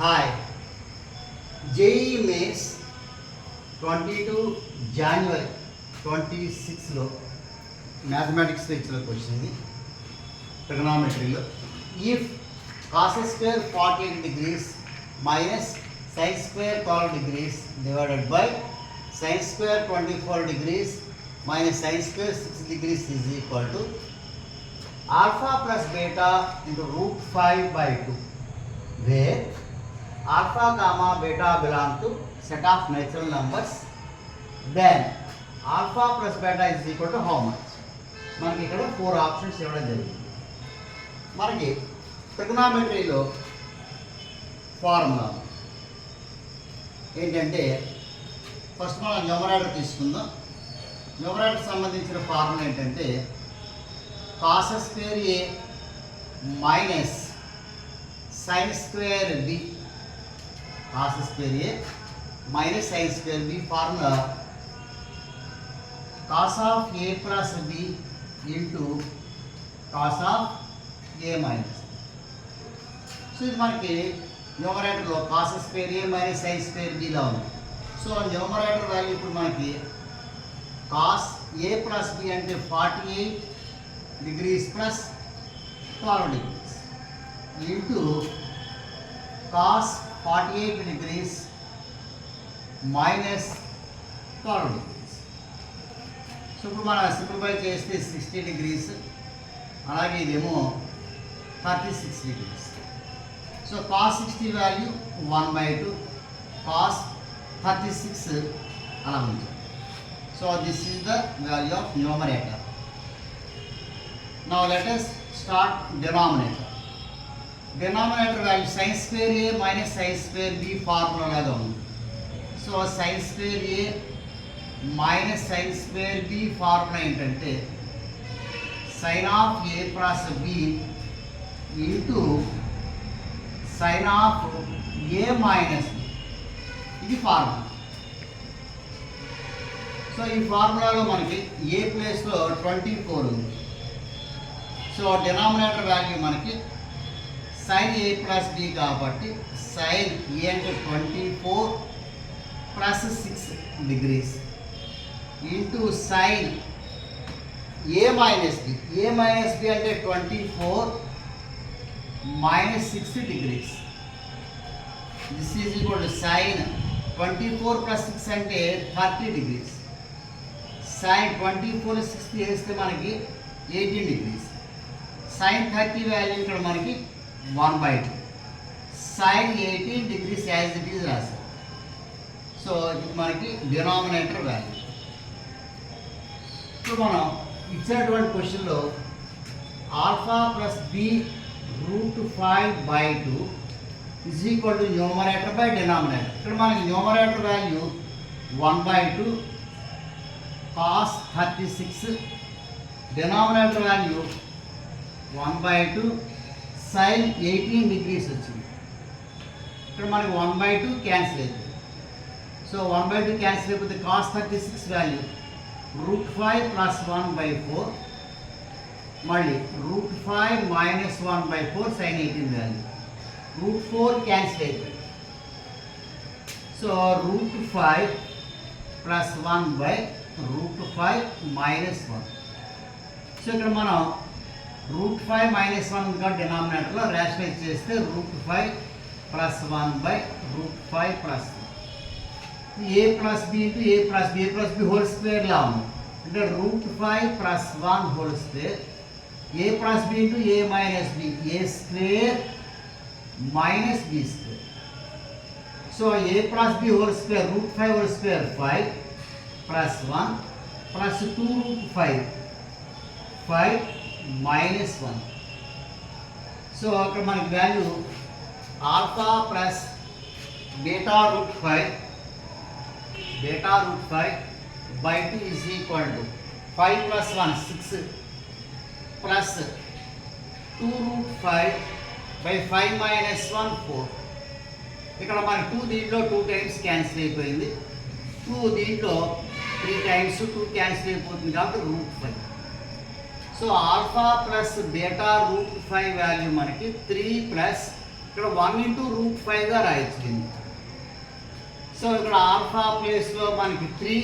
Hi JEE mains 22 జనవరి 26లో మ్యాథమెటిక్స్లో ఇచ్చిన క్వశ్చన్ ఇది. ట్రిగనామెట్రీలో if cos square 48 degrees minus sine square 12 degrees divided by sine square 24 degrees minus sine square 6 degrees is equal to alpha plus beta into √5/2 where alpha comma beta belong to set of natural numbers, then alpha plus beta is equal to how much? మనకి ఇక్కడ 4 options ఇవ్వడం జరిగింది. మనకి ట్రిగనామెట్రీలో formula ఏంటంటే first మనం numerator తీసుకుందాం. Numerator సంబంధించిన ఫార్ములా ఏంటంటే cos square A minus sine square B cos square a minus sin square b formula cos of a plus b into cos of a minus. So ఇది మనకి న్యూమరేటర్లో cos square a minus sin square b లా ఉంది. So numerator value ఇప్పుడు మనకి cos a plus b అంటే 48 degrees plus 12 degrees into cos 48 degrees minus 12 degrees. So ఇప్పుడు మనం simplify చేస్తే 60 degrees, అలాగే ఇదేమో 36 degrees. So cos 60 value 1/2, cos 36 అలా ఉంది. So this is the value of numerator. Now let us start denominator. Denominator value sine square A minus sine square B formula లాగా ఉంది. So sine square A minus sine square B formula ఏంటంటే sine of A plus B into sine of A minus B, ఇది formula. So ఈ ఫార్ములాలో మనకి A ప్లేస్లో 24 ఉంది. So denominator value మనకి sin a plus b కాబట్టి sin a అంటే 24 plus 6 degrees into sin a minus b. a minus b అంటే 24 minus 6 degrees. This is equal to sin 24 plus 6 అంటే 30 degrees. sin 24 60 వేస్తే మనకి 18 degrees. sin 30 వాల్యూ ఇక్కడ మనకి 1/2. sin 18 degrees as it is రాశారు. So ఇది మనకి డినామినేటర్ వాల్యూ. సో మనం ఇచ్చినటువంటి క్వశ్చన్లో alpha plus B √5/2 is equal to numerator by denominator. ఇక్కడ మనకి numerator value 1/2 cos 36, denominator value 1/2 sin 18 degrees వచ్చింది. ఇక్కడ మనకి 1/2 క్యాన్సిల్ అవుతుంది. సో 1/2 క్యాన్సిల్ అయిపోతే cos 36 వాల్యూ √5 ప్లస్ 1/4, మళ్ళీ √5 మైనస్ 1/4 sin 18 వాల్యూ √4 క్యాన్సిల్ అయిపోయింది. So √5 plus 1/√5 minus 1. సో ఇక్కడ మనం √5 మైనస్ 1 ఇంకా డినామినేటర్లో రేషనలైజ్ చేస్తే √5 plus 1/√5 plus A plus B into A plus B, A plus B whole స్క్వేర్లా ఉంది. అంటే √5 plus 1 whole square, A plus B into A minus B, A square minus B square. So A plus B whole square √5 whole square 5 plus 1 plus 2√5 5 minus 1. So అక్కడ మనకి value alpha plus beta √5/2 is equal to 5 plus 1 6 plus 2√5/5 minus 1 4. ఇక్కడ మనకి 2 దీంట్లో 2 times cancel అయిపోయింది, 2 దీంట్లో 3 times 2 cancel అయిపోతుంది కాబట్టి √5. So alpha plus beta √5 value మనకి 3 ప్లస్ ఇక్కడ 1 × √5గా రాయొచ్చు దీన్ని. సో ఇక్కడ ఆల్ఫా ప్లేస్లో మనకి 3,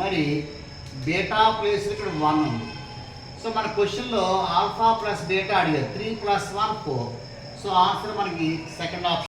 మరి బీటా ప్లేస్లో ఇక్కడ 1 ఉంది. సో మన క్వశ్చన్లో ఆల్ఫా ప్లస్ బీటా అడిగారు, 3 + 1 4. సో ఆన్సర్ మనకి సెకండ్ ఆప్షన్.